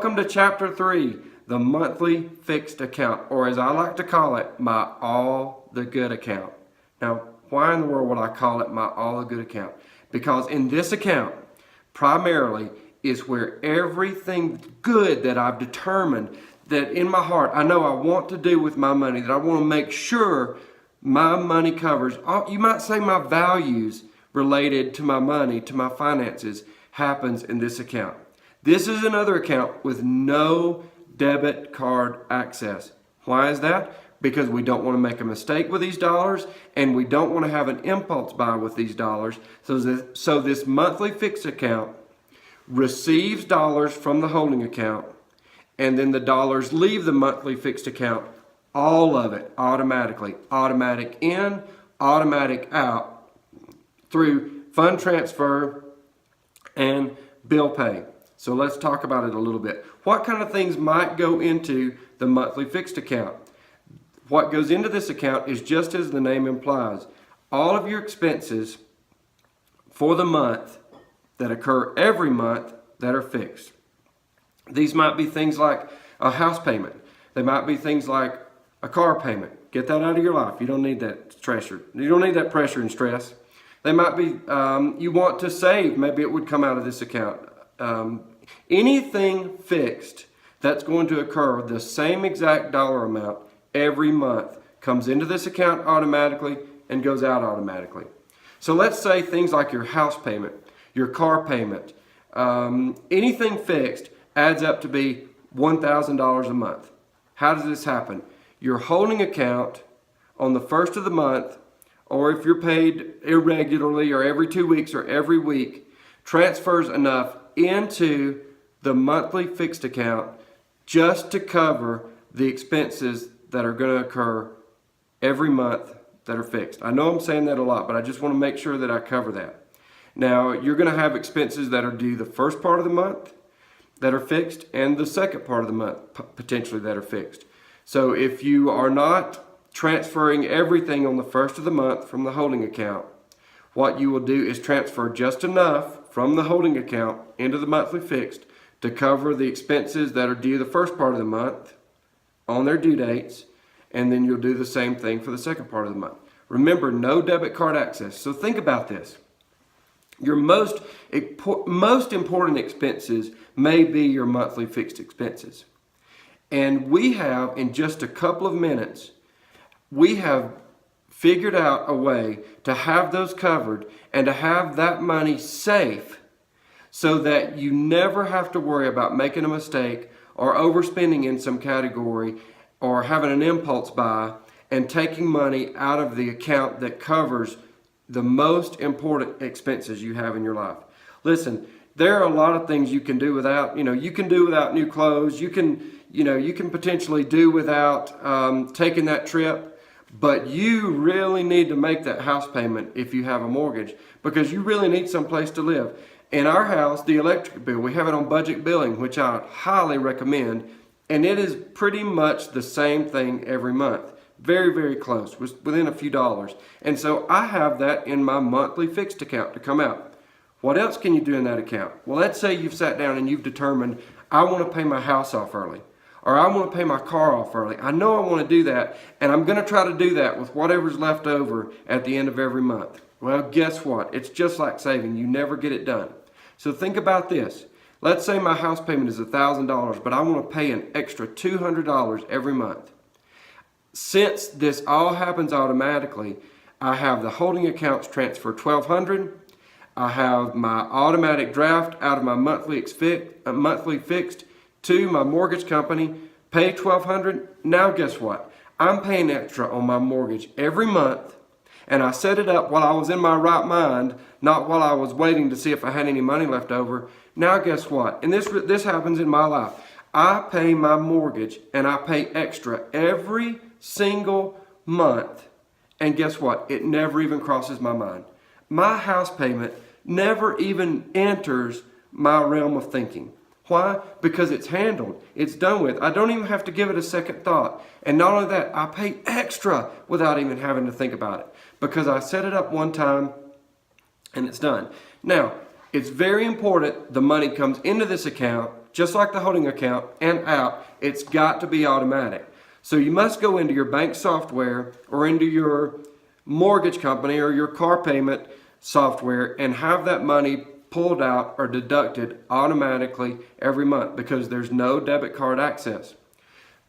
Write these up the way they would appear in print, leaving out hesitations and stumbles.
Welcome to Chapter 3, the monthly fixed account, or as I like to call it, my all the good account. Now, why in the world would I call it my all the good account? Because in this account, primarily, is where everything good that I've determined that in my heart, I know I want to do with my money, that I want to make sure my money covers, you might say my values related to my money, to my finances, happens in this account. This is another account with no debit card access. Why is that? Because we don't want to make a mistake with these dollars, and we don't want to have an impulse buy with these dollars. So this monthly fixed account receives dollars from the holding account, and then the dollars leave the monthly fixed account, all of it automatically. Automatic in, automatic out through fund transfer and bill pay. So let's talk about it a little bit. What kind of things might go into the monthly fixed account? What goes into this account is just as the name implies. All of your expenses for the month that occur every month that are fixed. These might be things like a house payment. They might be things like a car payment. Get that out of your life. You don't need that pressure. You don't need that pressure and stress. They might be, you want to save. Maybe it would come out of this account. Anything fixed that's going to occur, the same exact dollar amount every month, comes into this account automatically and goes out automatically. So let's say things like your house payment, your car payment, anything fixed adds up to be $1,000 a month. How does this happen? Your holding account on the first of the month, or if you're paid irregularly or every 2 weeks or every week, transfers enough into the monthly fixed account just to cover the expenses that are going to occur every month that are fixed. I know I'm saying that a lot, but I just want to make sure that I cover that. Now, you're going to have expenses that are due the first part of the month that are fixed and the second part of the month potentially that are fixed. So if you are not transferring everything on the first of the month from the holding account, what you will do is transfer just enough from the holding account into the monthly fixed to cover the expenses that are due the first part of the month on their due dates, and then you'll do the same thing for the second part of the month. Remember, no debit card access. So think about this. Your most important expenses may be your monthly fixed expenses. And we have, in just a couple of minutes, we have figured out a way to have those covered and to have that money safe so that you never have to worry about making a mistake or overspending in some category or having an impulse buy and taking money out of the account that covers the most important expenses you have in your life. Listen, there are a lot of things you can do without. You can do without new clothes. You can potentially do without taking that trip. But you really need to make that house payment if you have a mortgage, because you really need some place to live. In our house, the electric bill, we have it on budget billing, which I highly recommend, and it is pretty much the same thing every month. Very, very close, within a few dollars. And so I have that in my monthly fixed account to come out. What else can you do in that account? Well, let's say you've sat down and you've determined, I want to pay my house off early, or I want to pay my car off early. I know I want to do that, and I'm going to try to do that with whatever's left over at the end of every month. Well, guess what? It's just like saving. You never get it done. So think about this. Let's say my house payment is $1,000, but I want to pay an extra $200 every month. Since this all happens automatically, I have the holding accounts transfer $1,200. I have my automatic draft out of my monthly fixed to my mortgage company, pay $1,200. Now guess what? I'm paying extra on my mortgage every month, and I set it up while I was in my right mind, not while I was waiting to see if I had any money left over. Now guess what? And this happens in my life. I pay my mortgage and I pay extra every single month, and guess what? It never even crosses my mind. My house payment never even enters my realm of thinking. Why? Because it's handled. It's done with. I don't even have to give it a second thought. And not only that, I pay extra without even having to think about it, because I set it up one time and it's done. Now, it's very important the money comes into this account just like the holding account, and out. It's got to be automatic. So you must go into your bank software or into your mortgage company or your car payment software and have that money pulled out or deducted automatically every month because there's no debit card access.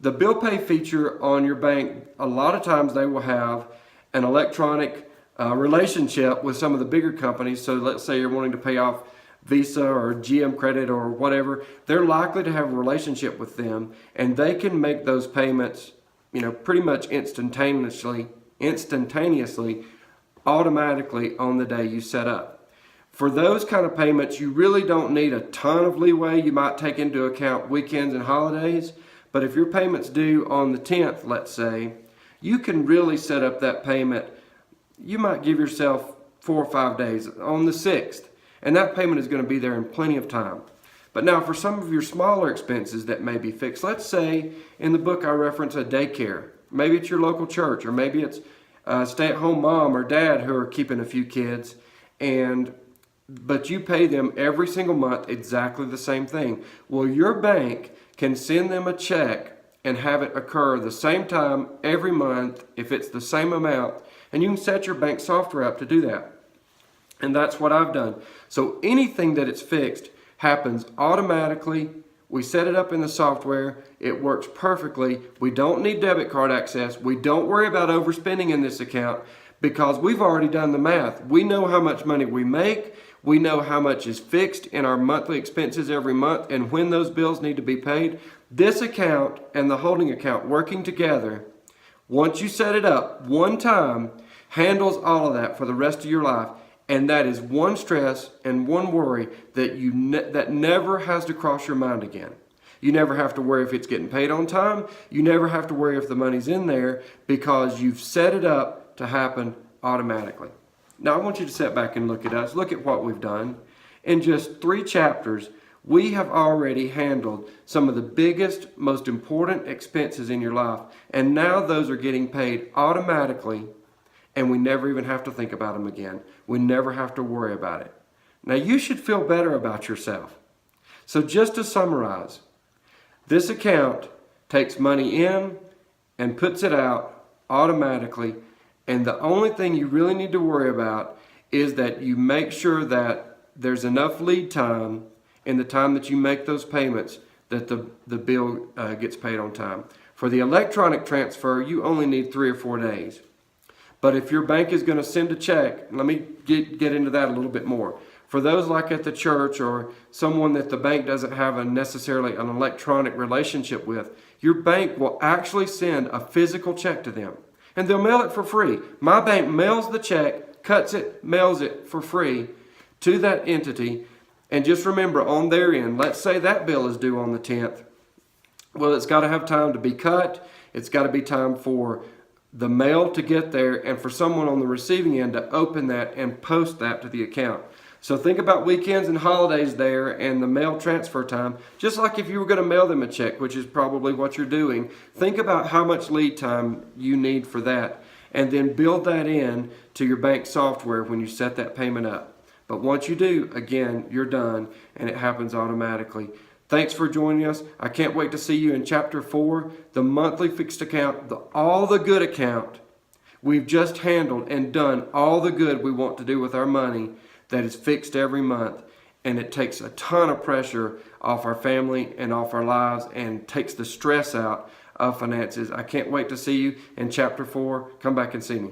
The bill pay feature on your bank, a lot of times they will have an electronic relationship with some of the bigger companies. So let's say you're wanting to pay off Visa or GM Credit or whatever, they're likely to have a relationship with them, and they can make those payments, pretty much instantaneously, automatically on the day you set up. For those kind of payments, you really don't need a ton of leeway. You might take into account weekends and holidays, but if your payment's due on the 10th, let's say, you can really set up that payment. You might give yourself 4 or 5 days on the 6th. And that payment is going to be there in plenty of time. But now for some of your smaller expenses that may be fixed, let's say in the book I reference a daycare. Maybe it's your local church, or maybe it's a stay-at-home mom or dad who are keeping a few kids, but you pay them every single month exactly the same thing. Well, your bank can send them a check and have it occur the same time every month if it's the same amount, and you can set your bank software up to do that. And that's what I've done. So anything that it's fixed happens automatically. We set it up in the software. It works perfectly. We don't need debit card access. We don't worry about overspending in this account because we've already done the math. We know how much money we make. We know how much is fixed in our monthly expenses every month and when those bills need to be paid. This account and the holding account working together, once you set it up one time, handles all of that for the rest of your life. And that is one stress and one worry that that never has to cross your mind again. You never have to worry if it's getting paid on time. You never have to worry if the money's in there because you've set it up to happen automatically. Now I want you to sit back and look at us. Look at what we've done. In just 3 chapters, we have already handled some of the biggest, most important expenses in your life. And now those are getting paid automatically, and we never even have to think about them again. We never have to worry about it. Now you should feel better about yourself. So just to summarize, this account takes money in and puts it out automatically, and the only thing you really need to worry about is that you make sure that there's enough lead time in the time that you make those payments that the bill gets paid on time. For the electronic transfer, you only need 3 or 4 days. But if your bank is going to send a check, let me get into that a little bit more. For those like at the church or someone that the bank doesn't have necessarily an electronic relationship with, your bank will actually send a physical check to them. And they'll mail it for free. My bank mails the check, cuts it, mails it for free to that entity. And just remember, on their end, let's say that bill is due on the 10th. Well, it's got to have time to be cut. It's got to be time for the mail to get there and for someone on the receiving end to open that and post that to the account. So think about weekends and holidays there and the mail transfer time. Just like if you were going to mail them a check, which is probably what you're doing, think about how much lead time you need for that and then build that in to your bank software when you set that payment up. But once you do, again, you're done and it happens automatically. Thanks for joining us. I can't wait to see you in Chapter 4, the monthly fixed account, all the good account. We've just handled and done all the good we want to do with our money that is fixed every month. And it takes a ton of pressure off our family and off our lives and takes the stress out of finances. I can't wait to see you in Chapter 4. Come back and see me.